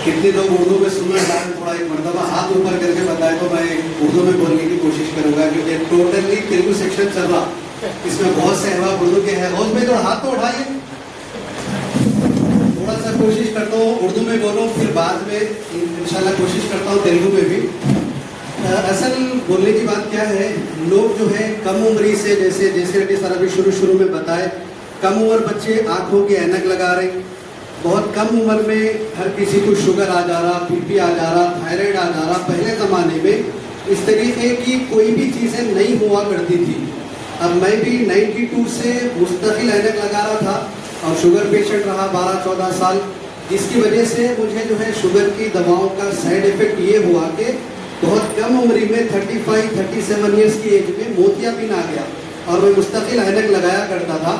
कितने लोग उर्दू में सुनना चाहें, थोड़ा एक मरतबा हाथ ऊपर करके बताए तो मैं उर्दू में बोलने की कोशिश करूंगा, क्योंकि टोटली तेलुगु सेक्शन चल रहा, इसमें बहुत से अहबाब उर्दू के हैं। हौस में थोड़ा हाथ तो उठाइए, थोड़ा सा कोशिश करता हूँ उर्दू में बोलूँ, फिर बाद में इंशाल्लाह कोशिश करता हूँ तेलुगु में भी। असल बोलने की बात क्या है, लोग जो है कम उम्री से, जैसे सर अभी शुरू में बताए, कम उम्र बच्चे आंखों की ऐनक लगा रहे, बहुत कम उम्र में हर किसी को शुगर आ जा रहा, बीपी आ जा रहा, थायराइड आ जा रहा। पहले ज़माने में इस तरीके की कोई भी चीज़ें नहीं हुआ करती थी। अब मैं भी 92 से मुस्तकिल ऐनक लगा रहा था और शुगर पेशेंट रहा 12-14 साल, जिसकी वजह से मुझे जो है शुगर की दवाओं का साइड इफ़ेक्ट ये हुआ कि बहुत कम उम्र में 35-37 ईयर्स की एज में मोतियाबिंद आ गया और मैं मुस्तकिल ऐनक लगाया करता था।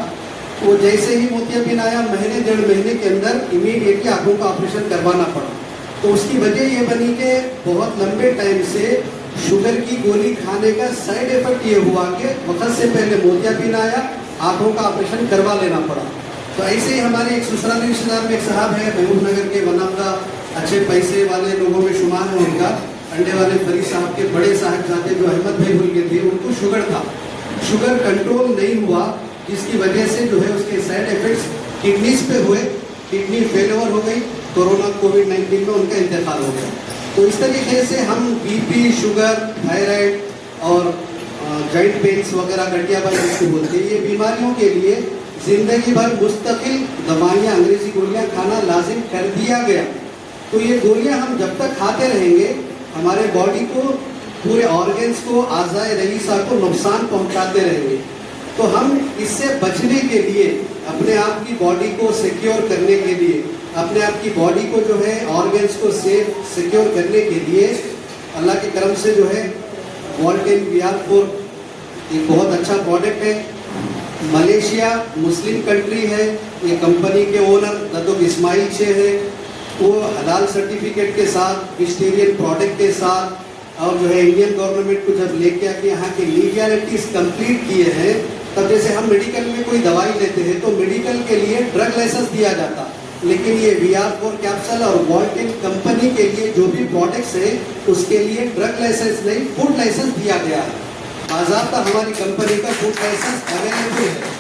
वो जैसे ही मोतियाबिंद आया, महीने 1.5 महीने के अंदर इमीडिएटली आंखों का ऑपरेशन करवाना पड़ा। तो उसकी वजह ये बनी कि बहुत लंबे टाइम से शुगर की गोली खाने का साइड इफेक्ट ये हुआ कि वक्त से पहले मोतियाबिंद आया, आंखों का ऑपरेशन करवा लेना पड़ा। तो ऐसे ही हमारे एक ससुराली रिश्तेदार में एक साहब है महबूब नगर के, वन ऑफ द अच्छे पैसे वाले लोगों में शुमार है उनका, अंडे वाले फरीद साहब के बड़े साहबजादे जो अहमद भाई बोल के थे, उनको शुगर था। शुगर कंट्रोल नहीं हुआ, जिसकी वजह से जो है उसके साइड इफेक्ट्स किडनीज पे हुए, किडनी फेलियर हो गई, कोरोना कोविड-19 में उनका इंतकाल हो गया। तो इस तरीके से हम बीपी, शुगर, थायराइड और जॉइंट पेन्स वगैरह, गठियाबाई जिसको बोलते हैं, ये बीमारियों के लिए ज़िंदगी भर मुस्तकिल दवाइयाँ, अंग्रेजी गोलियाँ खाना लाजिम कर दिया गया। तो ये गोलियाँ हम जब तक खाते रहेंगे, हमारे बॉडी को, पूरे ऑर्गन्स को, आज़ाए रईसा को नुकसान पहुँचाते रहेंगे। तो हम इससे बचने के लिए, अपने आप की बॉडी को सिक्योर करने के लिए, अपने आप की बॉडी को जो है ऑर्गन्स को सेफ सिक्योर करने के लिए, अल्लाह के करम से जो है वोल्टेन VR4 एक बहुत अच्छा प्रोडक्ट है। मलेशिया मुस्लिम कंट्री है, ये कंपनी के ओनर दादुक इस्माइल छे है, वो हलाल सर्टिफिकेट के साथ, वेजिटेरियन प्रोडक्ट के साथ, और जो है इंडियन गवर्नमेंट को जब लेके आके यहाँ के लीगैलिटीज कंप्लीट किए हैं, तब जैसे हम मेडिकल में कोई दवाई लेते हैं तो मेडिकल के लिए ड्रग लाइसेंस दिया जाता, लेकिन ये VR4 कैप्सूल और वोल्टेन कंपनी के लिए जो भी प्रोडक्ट्स है उसके लिए ड्रग लाइसेंस नहीं, फूड लाइसेंस दिया गया है। बाज़ाब्ता हमारी कंपनी का फूड लाइसेंस अवेलेबल है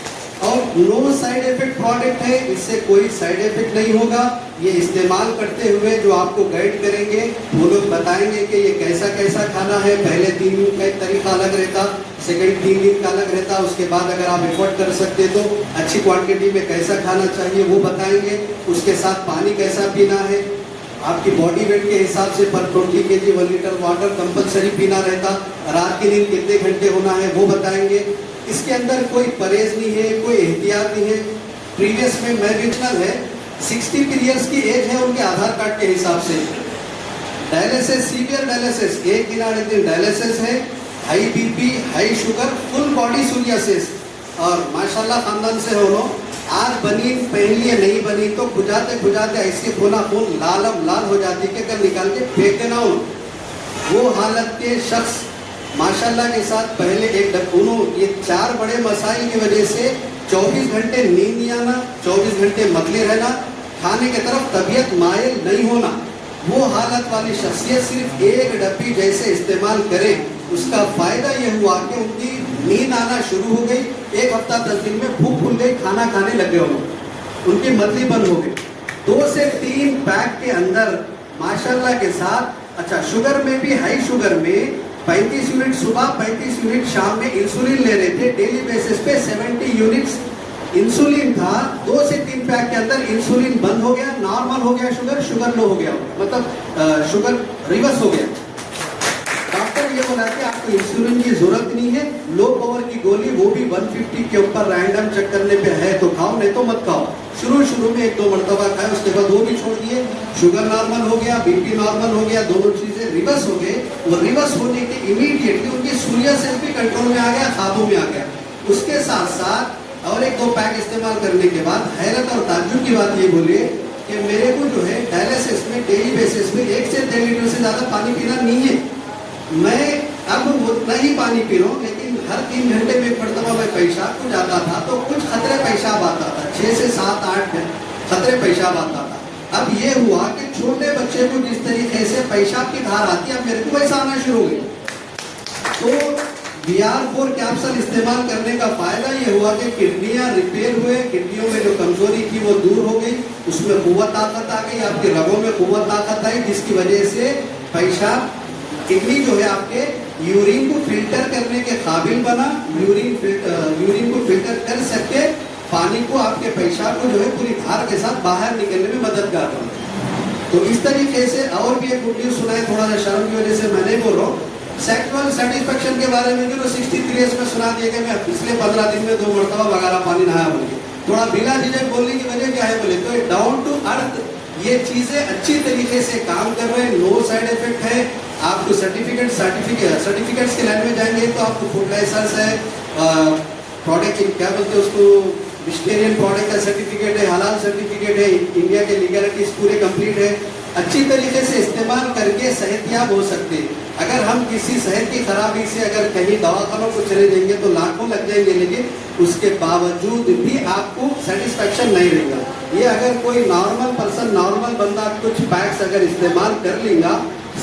और नो साइड इफेक्ट प्रोडक्ट है, इससे कोई साइड इफेक्ट नहीं होगा। ये इस्तेमाल करते हुए जो आपको गाइड करेंगे वो लोग बताएंगे कि ये कैसा कैसा खाना है। पहले 3 दिन का एक तरीका अलग रहता, सेकंड 3 दिन का अलग रहता, उसके बाद अगर आप एफर्ट कर सकते तो अच्छी क्वांटिटी में कैसा खाना चाहिए वो बताएंगे। उसके साथ पानी कैसा पीना है, आपकी बॉडी वेट के हिसाब से पर 20 kg 1 लीटर वाटर कंपलसरी पीना रहता, रात की नींद कितने घंटे होना है वो बताएंगे। इसके अंदर कोई परहेज नहीं है, कोई एहतियात नहीं है। प्रीवियस में मेडिकल है, 63 ईयर्स की एज है उनके आधार कार्ड के हिसाब से। डायलिसिस, सीवियर डायलिसिस, एक दिन आधे दिन डायलिसिस है, high BP, high sugar, full body psoriasis, और माशाल्लाह खानदान से हो लो। आज बनी पहन लिए, नहीं बनी तो खुजाते ऐसे खूना खून लाल हो जाती कि कल निकाल के फेंक देना। वो हालत के शख्स माशाल्लाह के साथ पहले एक ये 4 बड़े मसाइल की वजह से 24 घंटे नींद नहीं आना, 24 घंटे मतले रहना, खाने की तरफ तबीयत मायल नहीं होना, वो हालत वाली शख्सियत सिर्फ एक डब्बी जैसे इस्तेमाल करे, उसका फायदा ये हुआ कि उनकी नींद आना शुरू हो गई, 1 हफ्ता 10 दिन में भूख भूल गई, खाना खाने लगे हो, उनकी मतली बंद हो गई। 2 से 3 पैक के अंदर माशाल्लाह के साथ। अच्छा, शुगर में भी, हाई शुगर में 35 यूनिट सुबह, 35 यूनिट शाम में इंसुलिन ले रहे थे, डेली बेसिस पे 70 यूनिट्स इंसुलिन था। 2 से 3 पैक के अंदर इंसुलिन बंद हो गया, नॉर्मल हो गया शुगर लो हो गया, मतलब शुगर रिवर्स हो गया। डॉक्टर ये बोला कि आपको इंसुलिन की जरूरत नहीं है, लो पावर की गोली, वो भी 150 के ऊपर रैंडम चेक करने पे है तो खाओ, नहीं तो मत खाओ। शुरू में 1-2 मरतबा खाए, उसके बाद वो भी छोड़ दिए। शुगर नॉर्मल हो गया, बीपी नॉर्मल हो गया, दोनों चीजें रिवर्स हो गए। वो रिवर्स होने के इमीडिएटली उनकी सोरियासिस भी कंट्रोल में आ गया, काबू में आ गया। उसके साथ साथ और 1-2 पैक इस्तेमाल करने के बाद हैरत और ताज्जुब की बात ये बोलिए कि मेरे को जो है डायलिसिस में डेली बेसिस में 1 से 1.5 लीटर से ज़्यादा पानी पीना नहीं है। मैं अब उतना ही पानी पी रहा हूँ, लेकिन हर 3 घंटे में एक मरतबा मैं पेशाब को जाता था तो कुछ खतरे पेशाब आता था, 6 से 7-8 खतरे पेशाब आता था। अब ये हुआ कि छोटे बच्चे बच्चे को जिस तरीके से पेशाब की धार आती है, अब मेरे को वैसा आना शुरू हो गई। तो BR4 कैप्सूल इस्तेमाल करने का फायदा ये हुआ कि किडनियां रिपेयर हुए, किडनियों में जो कमजोरी थी वो दूर हो गई, उसमें कुव्वत ताकत आ गई, आपके रगों में कुव्वत ताकत आई, जिसकी वजह से पेशाब किडनी जो है आपके यूरिन को फिल्टर करने के काबिल बना, यूरिन को फिल्टर कर सके, पानी को आपके पेशाब को जो है पूरी धार के साथ बाहर निकलने में मददगार बना। तो इस तरीके से और भी एक गुड न्यूज सुनाए, थोड़ा सा शर्म की वजह से मैं नहीं बोल रहा हूँ। सेक्सुअल सेटिस्फेक्शन के बारे में जो 63 इयर्स में सुना दिया कि मैं पिछले 15 दिन में 2 मरतबा बगारा पानी नहाया बोलिए, थोड़ा बिना झिझक बोलने की वजह क्या है बोले तो डाउन टू अर्थ ये चीजें अच्छी तरीके से काम कर रहे हैं, नो साइड इफेक्ट है। आपको सर्टिफिकेट्स के लाइन में जाएंगे तो आपको फूड लाइसेंस है, प्रोडक्ट क्या बोलते हैं उसको, वेजिटेरियन प्रोडक्ट का सर्टिफिकेट है, हलाल सर्टिफिकेट है, इंडिया के लीगलिटीज पूरे कंप्लीट है। अच्छी तरीके से इस्तेमाल करके सेहतयाब हो सकते हैं। अगर हम किसी सेहत की खराबी से अगर कहीं दवाखानों को चले जाएंगे तो लाखों लग जाएंगे, लेकिन उसके बावजूद भी आपको सेटिस्फेक्शन नहीं रहेगा। ये अगर कोई नॉर्मल पर्सन, नॉर्मल बंदा कुछ पैक्स अगर इस्तेमाल कर लेगा,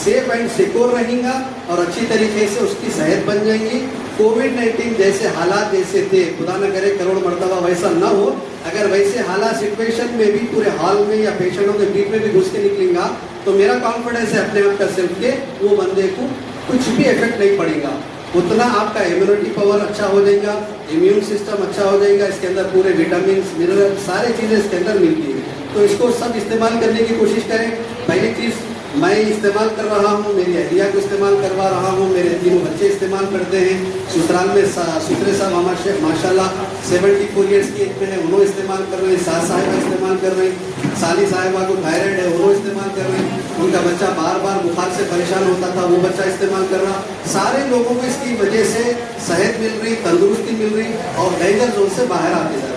सेफ एंड सिक्योर रहेगा और अच्छी तरीके से उसकी सेहत बन जाएगी। कोविड-19 जैसे हालात जैसे थे, खुदा न करे करोड़ मरतबा वैसा ना हो, अगर वैसे हालात सिचुएशन में भी पूरे हॉल में या पेशेंटों के बीच में भी घुस के निकलेगा तो मेरा कॉन्फिडेंस है अपने आप का सिर्फ के वो बंदे को कुछ भी इफेक्ट नहीं पड़ेगा। उतना आपका इम्यूनिटी पावर अच्छा हो जाएगा, इम्यून सिस्टम अच्छा हो जाएगा, इसके अंदर पूरे विटामिन मिनरल सारी चीज़ें इसके अंदर मिलती है। तो इसको सब इस्तेमाल करने की कोशिश करें। पहली चीज़ मैं इस्तेमाल कर रहा हूँ, मेरी अहलिया को इस्तेमाल करवा रहा हूँ, मेरे 3 बच्चे इस्तेमाल करते हैं, ससुराल में सुथरे साहब हमारे शेख माशाल्लाह 74 ईयर्स की एज में है, उन्होंने इस्तेमाल कर रहे हैं, सास साहिबा इस्तेमाल कर रहे हैं, साली साहिबा को थायराइड है उन्होंने इस्तेमाल कर रहे हैं, उनका बच्चा बार बार बुखार से परेशान होता था वो बच्चा इस्तेमाल कर रहा। सारे लोगों को इसकी वजह से सेहत मिल रही, तंदुरुस्ती मिल रही और डेंजर जोन से बाहर आते जा रहे।